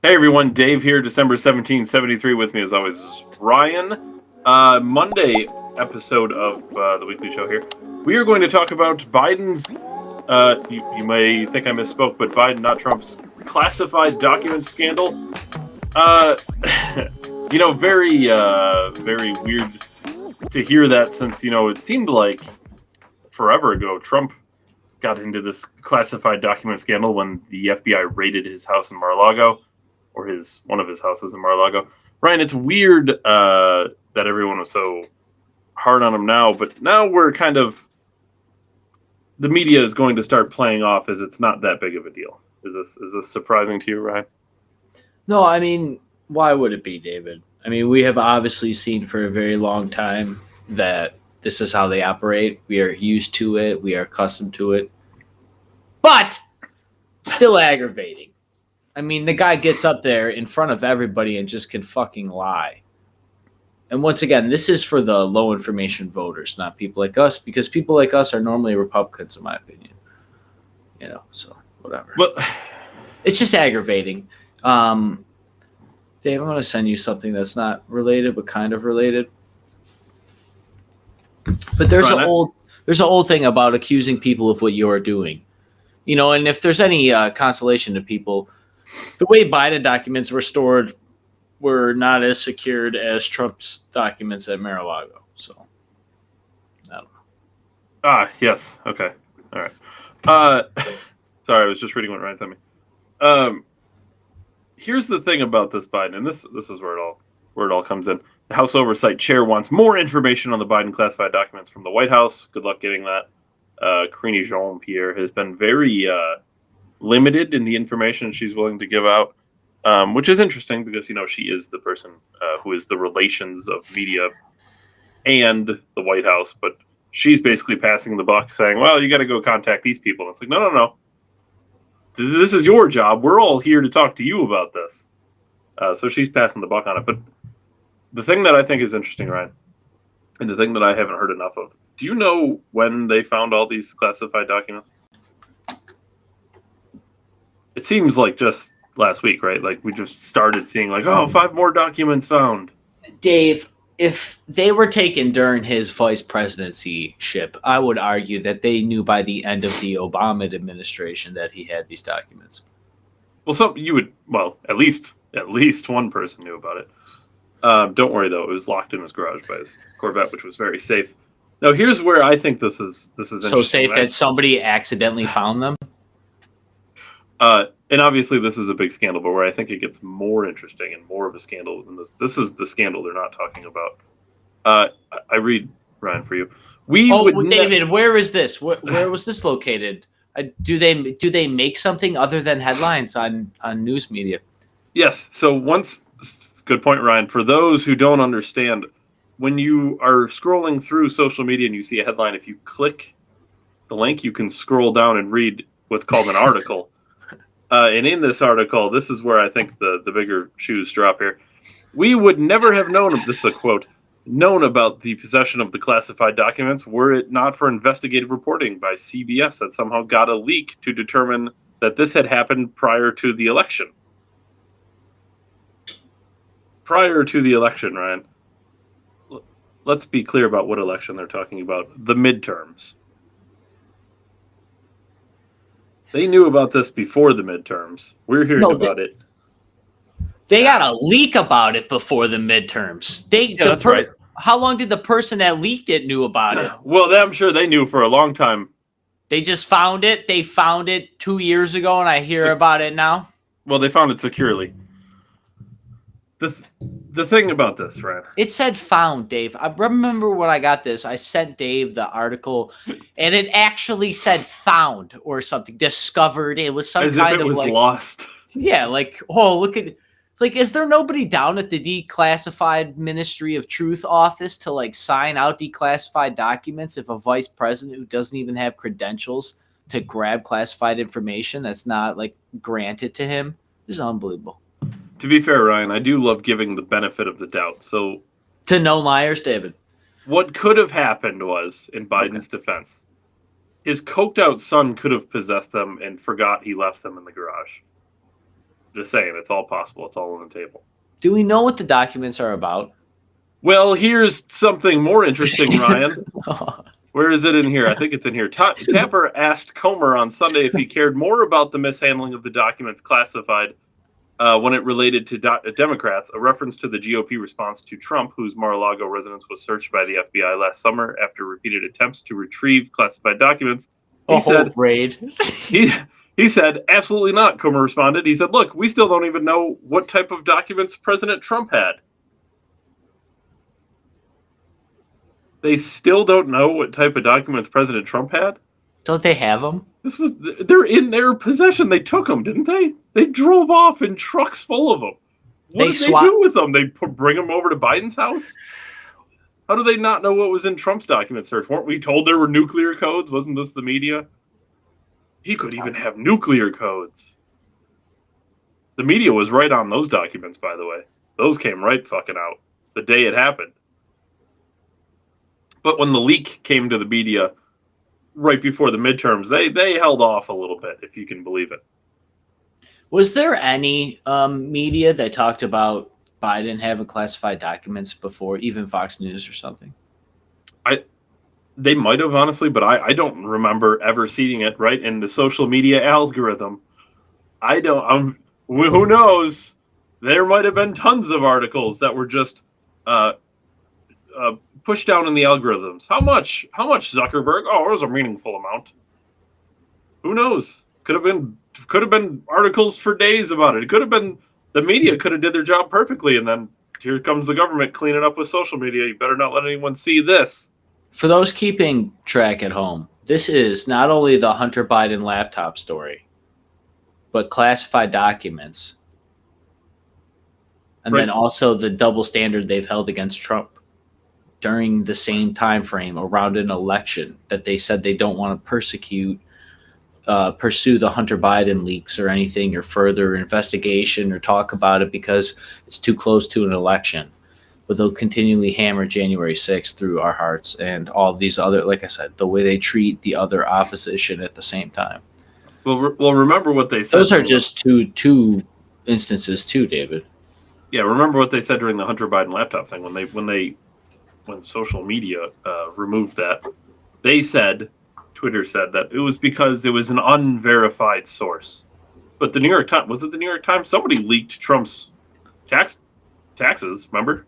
Hey everyone, Dave here, December 1773. With me as always is Ryan. Monday episode of the weekly show here. We are going to talk about Biden's, you may think I misspoke, but Biden, not Trump's, classified document scandal. Very weird to hear that since, it seemed like forever ago Trump got into this classified document scandal when the FBI raided his house in Mar-a-Lago. Or one of his houses in Mar-a-Lago. Ryan, it's weird that everyone was so hard on him now, but now we're the media is going to start playing off as it's not that big of a deal. Is this surprising to you, Ryan? No, I mean, why would it be, David? I mean, we have obviously seen for a very long time that this is how they operate. We are used to it. We are accustomed to it. But still aggravating. I mean, the guy gets up there in front of everybody and just can fucking lie. And once again, this is for the low information voters, not people like us, because people like us are normally Republicans, in my opinion. So whatever. Well, it's just aggravating. Dave, I'm going to send you something that's not related, but kind of related. But there's an old thing about accusing people of what you're doing. And if there's any consolation to people, the way Biden documents were stored were not as secured as Trump's documents at Mar-a-Lago. So, I don't know. Yes. Okay. All right. Sorry, I was just reading what Ryan sent me. Here's the thing about this Biden, and this is where it all comes in. The House Oversight Chair wants more information on the Biden classified documents from the White House. Good luck getting that. Karine Jean-Pierre has been very limited in the information she's willing to give out, which is interesting because she is the person who is the relations of media and the White House, but she's basically passing the buck, saying, "Well, you got to go contact these people." And it's like, no, this is your job. We're all here to talk to you about this. So she's passing the buck on it. But the thing that I think is interesting, Ryan, and the thing that I haven't heard enough of, do you know when they found all these classified documents? It seems like just last week, right? Like we just started seeing 5 more documents found. Dave, if they were taken during his vice presidency-ship, I would argue that they knew by the end of the Obama administration that he had these documents. Well, at least one person knew about it. Don't worry though; it was locked in his garage by his Corvette, which was very safe. Now, here's where I think this is so safe that somebody accidentally found them. And obviously this is a big scandal, but where I think it gets more interesting and more of a scandal than this is the scandal they're not talking about. I read, Ryan, for you. David, where is this? Where was this located? Do they make something other than headlines on news media? Yes. So good point, Ryan. For those who don't understand, when you are scrolling through social media and you see a headline, if you click the link, you can scroll down and read what's called an article. And in this article, this is where I think the bigger shoes drop here. We would never have known, this is a quote, known about the possession of the classified documents were it not for investigative reporting by CBS that somehow got a leak to determine that this had happened prior to the election. Prior to the election, Ryan. Let's be clear about what election they're talking about. The midterms. They knew about this before the midterms. We're hearing about it. They got a leak about it before the midterms. That's right. How long did the person that leaked it knew about it? Well, I'm sure they knew for a long time. They just found it. They found it 2 years ago, and I hear about it now. Well, they found it securely. The thing about this, right? It said found, Dave. I remember when I got this, I sent Dave the article, and it actually said found or something, discovered. It was some as kind if it of was lost. Yeah, look at, is there nobody down at the Declassified Ministry of Truth office to sign out declassified documents if a vice president who doesn't even have credentials to grab classified information that's not granted to him? This is unbelievable. To be fair, Ryan, I do love giving the benefit of the doubt. So, to no liars, David. What could have happened was, in Biden's defense, his coked out son could have possessed them and forgot he left them in the garage. Just saying, it's all possible. It's all on the table. Do we know what the documents are about? Well, here's something more interesting, Ryan. Where is it in here? I think it's in here. Tapper asked Comer on Sunday if he cared more about the mishandling of the documents classified when it related to Democrats, a reference to the GOP response to Trump, whose Mar-a-Lago residence was searched by the FBI last summer after repeated attempts to retrieve classified documents. He said, raid. he said, absolutely not, Comer responded. He said, look, we still don't even know what type of documents President Trump had. They still don't know what type of documents President Trump had? Don't they have them? They're in their possession. They took them, didn't they? They drove off in trucks full of them. What did they do with them? They bring them over to Biden's house? How do they not know what was in Trump's document search? Weren't we told there were nuclear codes? Wasn't this the media? He could even have nuclear codes. The media was right on those documents, by the way. Those came right fucking out the day it happened. But when the leak came to the media right before the midterms, they held off a little bit, if you can believe it. Was there any media that talked about Biden having classified documents before, even Fox News or something? They might have, honestly, but I don't remember ever seeing it right in the social media algorithm. Who knows? There might have been tons of articles that were just pushed down in the algorithms. How much, Zuckerberg? Oh, it was a meaningful amount. Who knows? Could have been articles for days about it. It could have been the media could have did their job perfectly, and then here comes the government cleaning up with social media. You better not let anyone see this. For those keeping track at home, this is not only the Hunter Biden laptop story, but classified documents. And then also the double standard they've held against Trump during the same time frame around an election that they said they don't want to pursue the Hunter Biden leaks or anything or further investigation or talk about it because it's too close to an election. But they'll continually hammer January 6th through our hearts and all of these other, like I said, the way they treat the other opposition at the same time. Well, remember what they said. Those are just two instances too, David. Yeah, remember what they said during the Hunter Biden laptop thing when social media removed that. They said, Twitter said that it was because it was an unverified source. But the New York Times, was it the New York Times? Somebody leaked Trump's taxes, remember?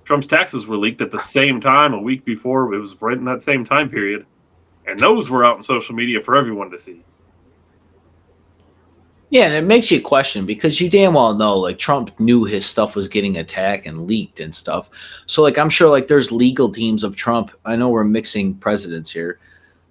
Trump's taxes were leaked at the same time a week before. It was right in that same time period. And those were out on social media for everyone to see. Yeah, and it makes you question because you damn well know, like, Trump knew his stuff was getting attacked and leaked and stuff. So, like, I'm sure, like, there's legal teams of Trump. I know we're mixing presidents here,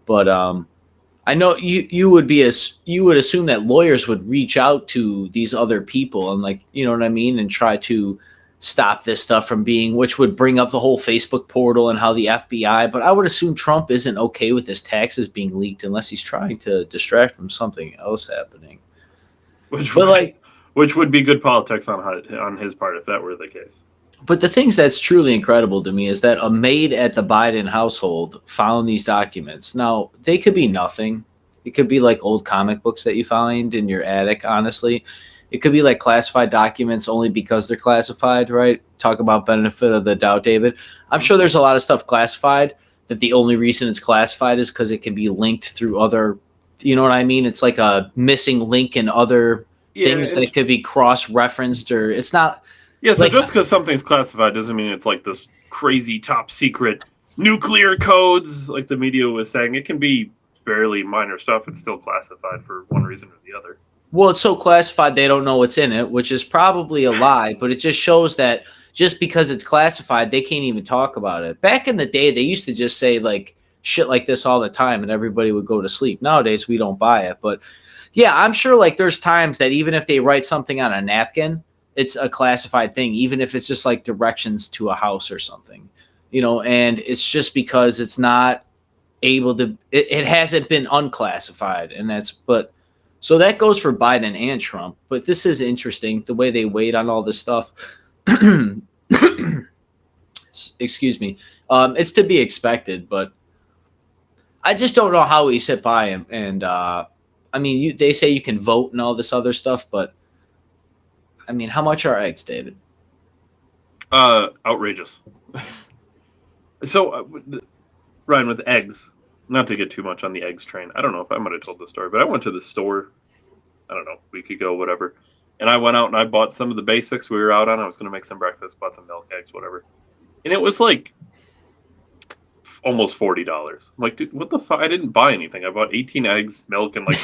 but I know you would assume that lawyers would reach out to these other people and, like, you know what I mean, and try to stop this stuff from being, which would bring up the whole Facebook portal and how the FBI. But I would assume Trump isn't okay with his taxes being leaked unless he's trying to distract from something else happening. Which would be good politics on his part if that were the case. But the things that's truly incredible to me is that a maid at the Biden household found these documents. Now, they could be nothing. It could be like old comic books that you find in your attic, honestly. It could be like classified documents only because they're classified, right? Talk about benefit of the doubt, David. I'm sure there's a lot of stuff classified that the only reason it's classified is because it can be linked through other, you know what I mean? It's like a missing link in other things that could be cross-referenced, or it's not. Yeah, so like, just because something's classified doesn't mean it's like this crazy top secret nuclear codes like the media was saying. It can be fairly minor stuff. It's still classified for one reason or the other. Well, it's so classified they don't know what's in it, which is probably a lie, but it just shows that just because it's classified, they can't even talk about it. Back in the day, they used to just say like shit like this all the time and everybody would go to sleep. Nowadays, we don't buy it. But yeah, I'm sure like there's times that even if they write something on a napkin, it's a classified thing, even if it's just like directions to a house or something, you know, and it's just because it's not able to, it hasn't been unclassified. And so that goes for Biden and Trump, but this is interesting, the way they wait on all this stuff. Excuse me. It's to be expected, but I just don't know how we sit by him. And I mean, they say you can vote and all this other stuff, but I mean, how much are eggs, David? Outrageous. So, Ryan, with eggs, not to get too much on the eggs train. I don't know if I might have told the story, but I went to the store. I don't know, a week ago, whatever. And I went out and I bought some of the basics we were out on. I was going to make some breakfast, bought some milk, eggs, whatever. And it was like almost $40. I'm like, dude, what the fuck? I didn't buy anything. I bought 18 eggs, milk, and like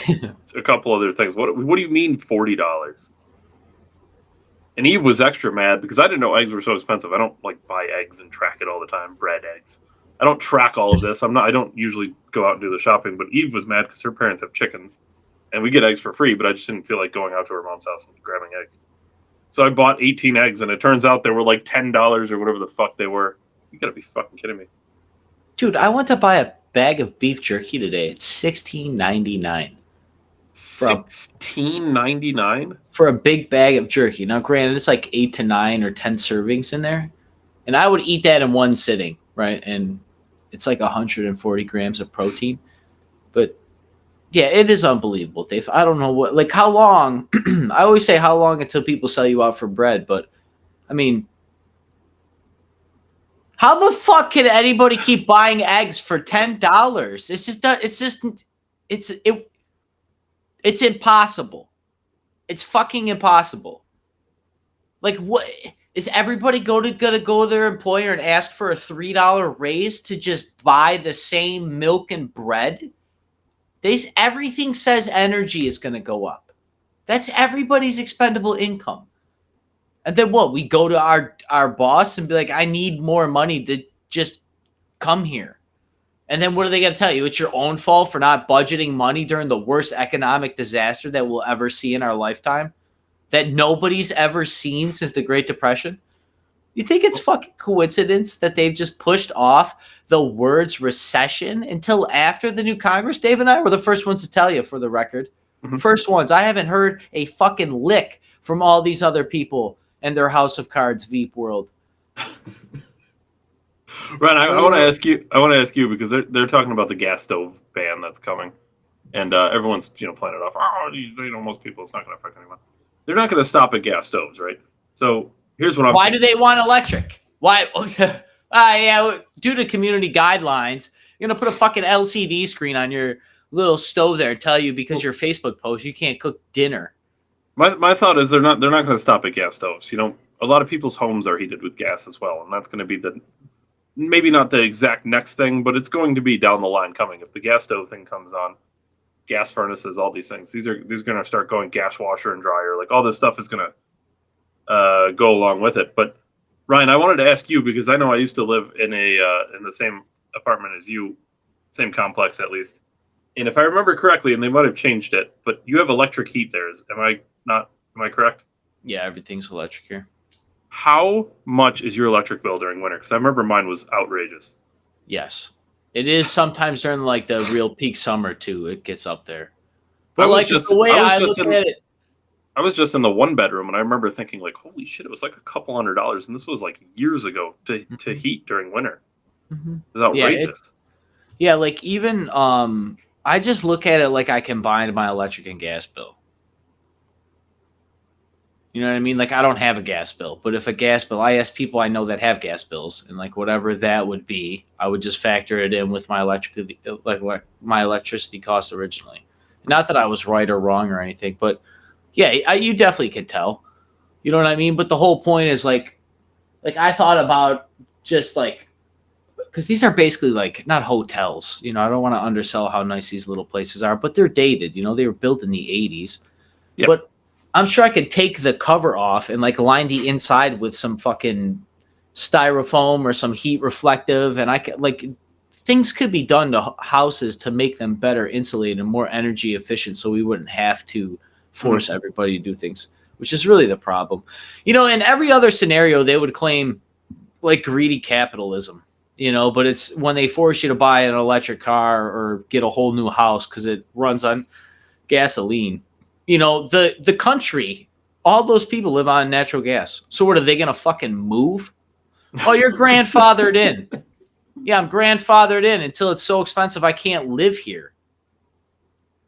a couple other things. What do you mean $40? And Eve was extra mad because I didn't know eggs were so expensive. I don't like buy eggs and track it all the time. Bread, eggs. I don't track all of this. I don't usually go out and do the shopping. But Eve was mad because her parents have chickens, and we get eggs for free. But I just didn't feel like going out to her mom's house and grabbing eggs. So I bought 18 eggs, and it turns out they were like $10 or whatever the fuck they were. You gotta be fucking kidding me. Dude, I went to buy a bag of beef jerky today. It's $16.99. $16.99 for a big bag of jerky. Now, granted, it's like 8 to 9 or 10 servings in there, and I would eat that in one sitting, right? And it's like 140 grams of protein. But yeah, it is unbelievable, Dave. I don't know how long. I always say how long until people sell you out for bread, but I mean, how the fuck can anybody keep buying eggs for $10? It's impossible. It's fucking impossible. Like, what is everybody gonna go to their employer and ask for a $3 raise to just buy the same milk and bread? Everything says energy is gonna go up. That's everybody's expendable income. And then what? We go to our boss and be like, I need more money to just come here. And then what are they going to tell you? It's your own fault for not budgeting money during the worst economic disaster that we'll ever see in our lifetime, that nobody's ever seen since the Great Depression? You think it's fucking coincidence that they've just pushed off the words recession until after the new Congress? Dave and I were the first ones to tell you, for the record. Mm-hmm. First ones. I haven't heard a fucking lick from all these other people and their House of Cards Veep world. Ron, I want to ask you. I want to ask you because they're talking about the gas stove ban that's coming, and everyone's playing it off. Oh, most people, it's not going to affect anyone. They're not going to stop at gas stoves, right? So here's what I'm. Why do they want electric? Why? Yeah, due to community guidelines, you're going to put a fucking LCD screen on your little stove there and tell you because your Facebook post you can't cook dinner. My thought is they're not going to stop at gas stoves. A lot of people's homes are heated with gas as well, and that's going to be maybe not the exact next thing, but it's going to be down the line coming. If the gas stove thing comes on, gas furnaces, all these things, these are going to start going gas washer and dryer. Like all this stuff is going to go along with it. But Ryan, I wanted to ask you because I know I used to live in in the same apartment as you, same complex at least. And if I remember correctly, and they might have changed it, but you have electric heat there. Am I correct? Yeah, everything's electric here. How much is your electric bill during winter? Because I remember mine was outrageous. Yes. It is sometimes during like the real peak summer too. It gets up there. But the way I look at it, I was just in the one bedroom and I remember thinking like, holy shit, it was like a couple $100s. And this was like years ago to heat during winter. Mm-hmm. It was outrageous. Yeah, like even I just look at it like I combined my electric and gas bill. You know what I mean? Like I don't have a gas bill, but if a gas bill, I ask people I know that have gas bills, and like whatever that would be, I would just factor it in with my my electricity costs originally. Not that I was right or wrong or anything, but yeah, you definitely could tell. You know what I mean? But the whole point is like I thought about just like, because these are basically like not hotels. I don't want to undersell how nice these little places are, but they're dated. They were built in the 80s. Yep. But I'm sure I could take the cover off and like line the inside with some fucking styrofoam or some heat reflective. And I could things could be done to houses to make them better insulated and more energy efficient. So we wouldn't have to force everybody to do things, which is really the problem. In every other scenario, they would claim like greedy capitalism, but it's when they force you to buy an electric car or get a whole new house because it runs on gasoline. The country, all those people live on natural gas. So what are they going to fucking move? Oh, you're grandfathered in. Yeah, I'm grandfathered in until it's so expensive I can't live here.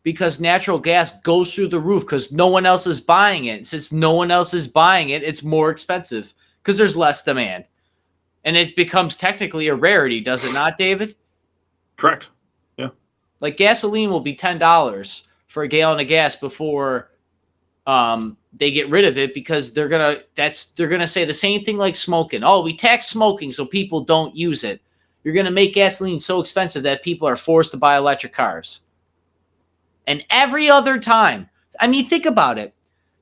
because natural gas goes through the roof because no one else is buying it. Since no one else is buying it, it's more expensive because there's less demand. And it becomes technically a rarity, does it not, David? Correct. Yeah. Like gasoline will be $10 for a gallon of gas before they get rid of it because they're gonna say the same thing like smoking. Oh, we tax smoking so people don't use it. You're gonna make gasoline so expensive that people are forced to buy electric cars. And every other time, I mean, think about it.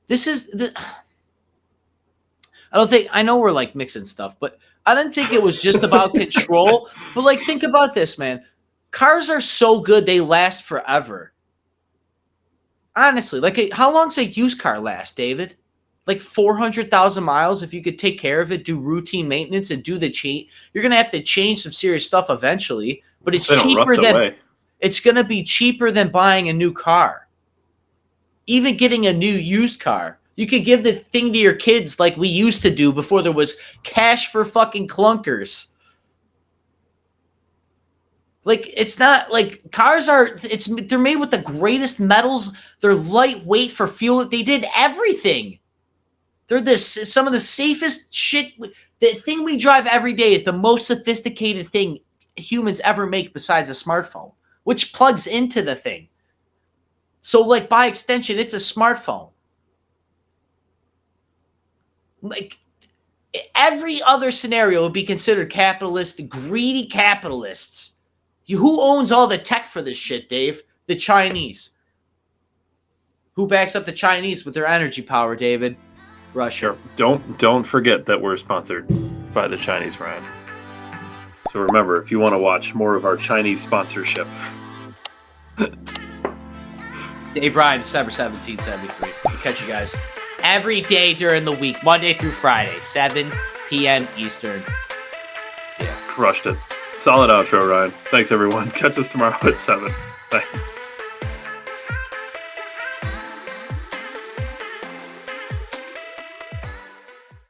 This is the. I know we're like mixing stuff, but I didn't think it was just about control. But like, think about this, man. Cars are so good, they last forever. Honestly, like, how long's a used car last, David? Like 400,000 miles if you could take care of it, do routine maintenance, and do the change. You're going to have to change some serious stuff eventually, but it's cheaper than. It's going to be cheaper than buying a new car. Even getting a new used car. You could give the thing to your kids like we used to do before there was cash for fucking clunkers. Like, it's not like cars they're made with the greatest metals. They're lightweight for fuel. They did everything. They're some of the safest shit. The thing we drive every day is the most sophisticated thing humans ever make besides a smartphone, which plugs into the thing. So, like, by extension, it's a smartphone. Like, every other scenario would be considered capitalist, greedy capitalists. Who owns all the tech for this shit, Dave? The Chinese. Who backs up the Chinese with their energy power, David? Russia. Sure. Don't forget that we're sponsored by the Chinese, Ryan. So remember, if you want to watch more of our Chinese sponsorship. Dave Ryan, December 1773. We'll catch you guys every day during the week, Monday through Friday, 7 p.m. Eastern. Yeah, crushed it. Solid outro, Ryan. Thanks, everyone. Catch us tomorrow at 7. Thanks.